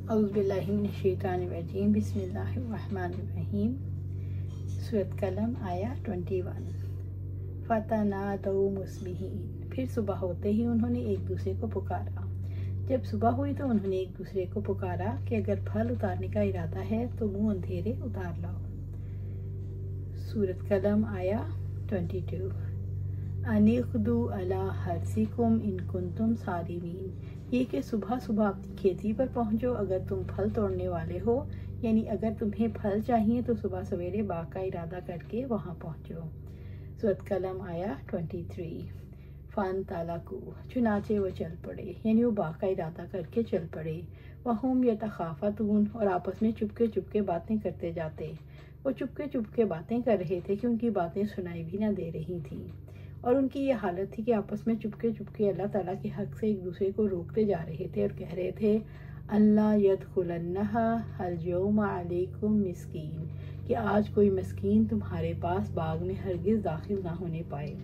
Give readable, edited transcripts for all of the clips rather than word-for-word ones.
अऊज़ु बिल्लाहि मिनश शैतानिर रजीम बिस्मिल्लाहिर्रहमानिर्रहीम। सूरत कलम आया 21। फ़तनादौ मुस्बिहीन, फिर सुबह होते ही उन्होंने एक दूसरे को पुकारा। जब सुबह हुई तो उन्होंने एक दूसरे को पुकारा कि अगर फल उतारने का इरादा है तो मुंह अंधेरे उतार लाओ। सूरत कलम आया 22। अनिक़दु अला हर्सिकुम इन कुंतुम सारिमीन, ये कि सुबह सुबह अपनी खेती पर पहुंचो अगर तुम फल तोड़ने वाले हो, यानी अगर तुम्हें फल चाहिए तो सुबह सवेरे बाग का इरादा करके वहां पहुंचो। सूरत कलम आया 23। फ़न तालाकू, चुनाचे वो चल पड़े, यानी वो बाग का इरादा करके चल पड़े। वहुम यतखाफ़तून, और आपस में चुपके चुपके बातें करते जाते। वो चुपके चुपके बातें कर रहे थे कि उनकी बातें सुनाई भी ना दे रही थी, और उनकी ये हालत थी कि आपस में चुपके चुपके अल्लाह ताला के हक से एक दूसरे को रोकते जा रहे थे और कह रहे थे अल्लाह यदखुलन्नहा हल यौमा अलैकुम मिस्कीन, कि आज कोई मस्कीन तुम्हारे पास बाग में हरगिज़ दाखिल ना होने पाए।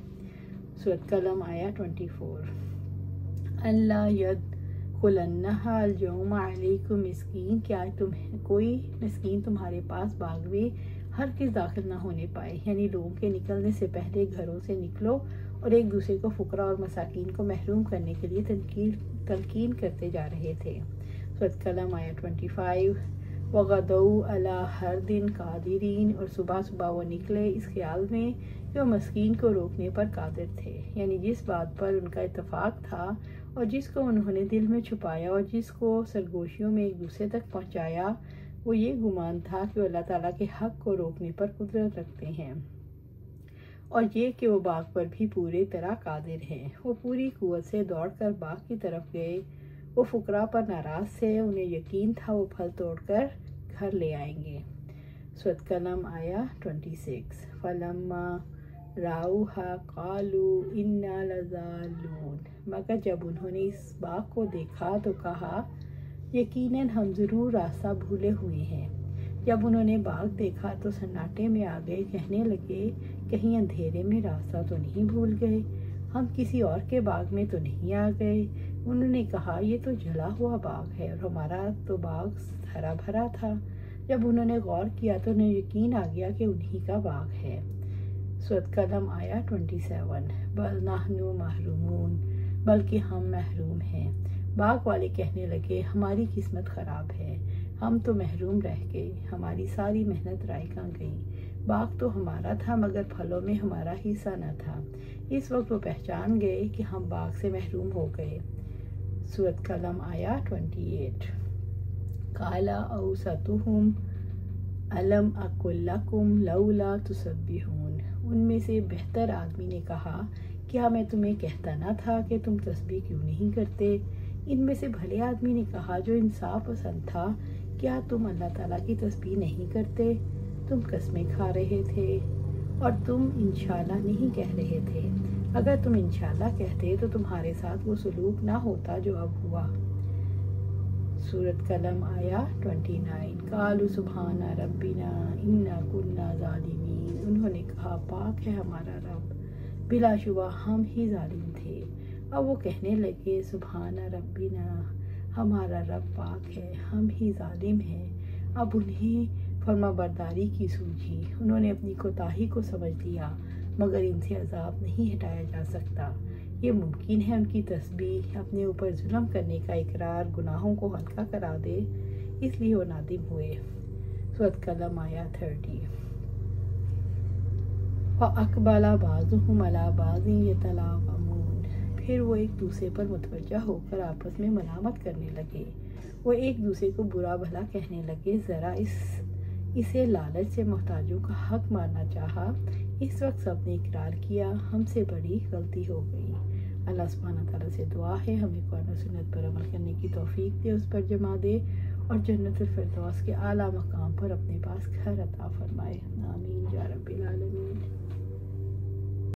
सूरत कलम आया 24। अल्लाह यदखुलन्नहा हल यौमा अलैकुम मिस्कीन, कि आज कोई मस्कीन तुम्हारे पास बाग में हर किस दाखिल ना होने पाए, यानी लोगों के निकलने से पहले घरों से निकलो और एक दूसरे को फुकरा और मसाकीन को महरूम करने के लिए तलकीन करते जा रहे थे। सूरत कलम आया 25। वगदौ अला हर दिन कादिरीन, और सुबह सुबह वो निकले इस ख्याल में कि वो मस्कीन को रोकने पर कादिर थे, यानी जिस बात पर उनका इत्तफाक था और जिसको उन्होंने दिल में छुपाया और जिसको सरगोशियों में एक दूसरे तक पहुँचाया, वो ये गुमान था कि वो अल्लाह ताला के हक को रोकने पर कुदरत रखते हैं, और ये कि वो बाग पर भी पूरी तरह कादिर हैं। वो पूरी कुव्वत से दौड़कर बाग की तरफ गए। वो फुकरा पर नाराज़ थे, उन्हें यकीन था वो फल तोड़कर घर ले आएंगे। सूरत कलम आया 26। फलम्मा राऊहा कालू इन्ना लज़ालून, मगर जब उन्होंने इस बाग को देखा तो कहा यकीनन हम ज़रूर रास्ता भूले हुए हैं। जब उन्होंने बाग देखा तो सन्नाटे में आ गए, कहने लगे कहीं अंधेरे में रास्ता तो नहीं भूल गए, हम किसी और के बाग में तो नहीं आ गए। उन्होंने कहा ये तो जला हुआ बाग है और हमारा तो बाग हरा भरा था। जब उन्होंने गौर किया तो उन्हें यकीन आ गया कि उन्हीं का बाग है। सूरत कलम आया 27। बल नहनु महरूमून, बल्कि हम महरूम हैं। बाग वाले कहने लगे हमारी किस्मत ख़राब है, हम तो महरूम रह गए, हमारी सारी मेहनत रायगा गई। बाग तो हमारा था मगर फलों में हमारा हिस्सा न था। इस वक्त वो पहचान गए कि हम बाग से महरूम हो गए। सूरत कलम आया 28। काला औसतुहुम अलम अकुल्लकुम लौला तुसब्बिहून, उनमें से बेहतर आदमी ने कहा क्या मैं तुम्हें कहता ना था कि तुम तस्बीह क्यों नहीं करते। इनमें से भले आदमी ने कहा जो इंसाफ पसंद था, क्या तुम अल्लाह ताला की तस्बीह नहीं करते। तुम कस्में खा रहे थे और तुम इंशाल्लाह नहीं कह रहे थे। अगर तुम इंशाल्लाह कहते तो तुम्हारे साथ वो सलूक ना होता जो अब हुआ। सूरत कलम आया 29। कालू सुबहाना रब्बिना इन्ना कुन्ना ज़ालिमीन, उन्होंने कहा पाक है हमारा रब, बिलाशुबा हम ही जालिम थे। अब वो कहने लगे सुबहाना रब्बिना, हमारा रब पाक है, हम ही जालिम हैं। अब उन्हें फर्माबरदारी की सूझी, उन्होंने अपनी कोताही को समझ लिया, मगर इनसे अजाब नहीं हटाया जा सकता। ये मुमकिन है उनकी तस्बीह अपने ऊपर जुल्म करने का इकरार गुनाहों को हल्का करा दे, इसलिए वो नादिम हुए। सूरत कलम आया 30। अकबला बाज़ुहुम अला बाज़िन यतलावमून, फिर वो एक दूसरे पर मुतवज्जा होकर आपस में मलामत करने लगे। वो एक दूसरे को बुरा भला कहने लगे। ज़रा इसे लालच से मोहताजों का हक मारना चाहा। इस वक्त सब ने इकरार किया हमसे बड़ी गलती हो गई। अल्लाह सुब्हानहू तआला से दुआ है हमें कुरान और सुन्नत पर अमल करने की तौफीक दे, उस पर जमा दे और जन्नतुल फिरदौस के आला मकाम पर अपने पास घर अता फरमाए। आमीन या रब्बिल आलमीन।